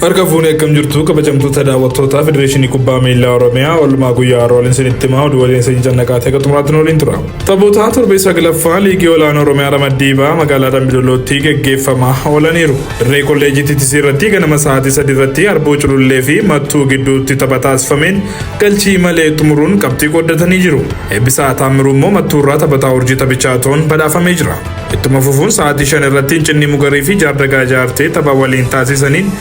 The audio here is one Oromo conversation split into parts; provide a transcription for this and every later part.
Harka fuunee akkam jirtu kabajamtoota daawwattoota Federeeshinii Kubbaa Miilaa Oromiyaa oolmaa guyyaa Roolin Sinittimaa oduu waliin sanii jannaqaatee akka xumuraatti waliin tura. Taphoota torbee saglaffaa liigii olaanaa Oromiyaa Ramaddiibaa magaalaa Dambidollootti gaggeeffamaa oolaniiru. Dirree kolleejjii TTC irratti ganama sa'aatii 3 irratti Arboo Culullee fi Mattuu gidduutti tapha taasifameen galchii malee xumuruun qabxii qooddatanii jiru. Eebbisaa Taamiruu immoo Mattuu irraa taphataa urjii taphichaatoon badhaafamee jira. Ittuma fufuun sa'aatii 5 irratti Cinni Mugarii fi Jaardagaa Jaartee tapha waliin taasisaniin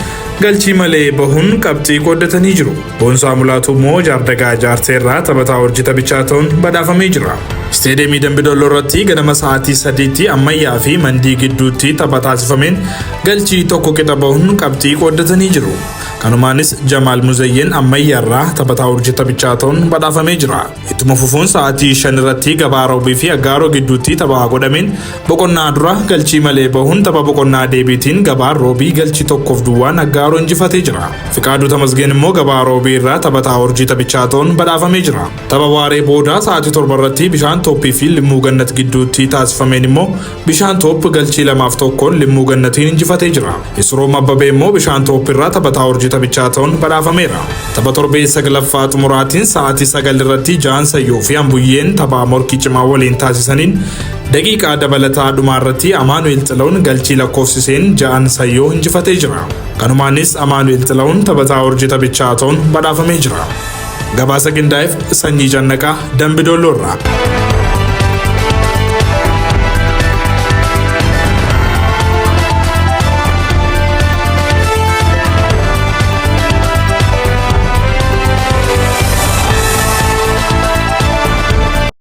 galchii malee bahuun qabxii qooddatanii jiru. Boonsaa Mulaatu immoo Jaardagaa Jaartee irraa taphataa urjii taphichaatoon badhaafamee jira. Isteediyeemii Dambidolloo irratti ganama sa'aatii 3tti Ammayyaa fi Mandii gidduutti tapha taasifameen galchii tokko qixa bahuun qabxii qooddatanii jiru. Kanumaanis Jamaal Muzayyin Ammayyaa irraa taphataa urjii taphichaatoon badhaafamee jira. Ittuma fufuun sa'aatii 5 irratti Gabaa Roobii fi Aggaaroo gidduutti tapha godhameen boqonnaa dura galchii malee bahuun tapha boqonnaa deebiitiin Gabaa Roobii galchii tokkoof duwwaan Aggaaroo injifatee jira. Fiqaaduu Tamasgeen immoo Gabaa Roobii irraa taphataa urjii taphichaatoon badhaafamee jira. Tapha waaree booda sa'aatii 7 irratti Bishaan Tooppii fi Limmuu Gannat gidduutti taasifameen immoo Bishaan Toop galchii 2-1 Limmuu Gannatiin injifatee jira. Isroom Abbabee immoo Bishaan Toop irraa taphataa urjii taphichaatoon badhaafameera. Tapha torbee saglaffaa xumuraatiin sa'aatii 9 irratti Jaan Sayyoo fi Ambuyyeen tapha morkii cimaa waliin taasisaniin daqiiqaa dabalataa dhumaa irratti Amaanu'eel Xilahuun galchii lakkoofsiseen Jaan Sayyoo injifatee jira. Kanumaanis Amaanu'eel Xilahuun taphataa urjii taphichaatoon badhaafamee jira. Gabaasa qindaa'eef Sanyii Jannaqaa Dambidolloo irraa.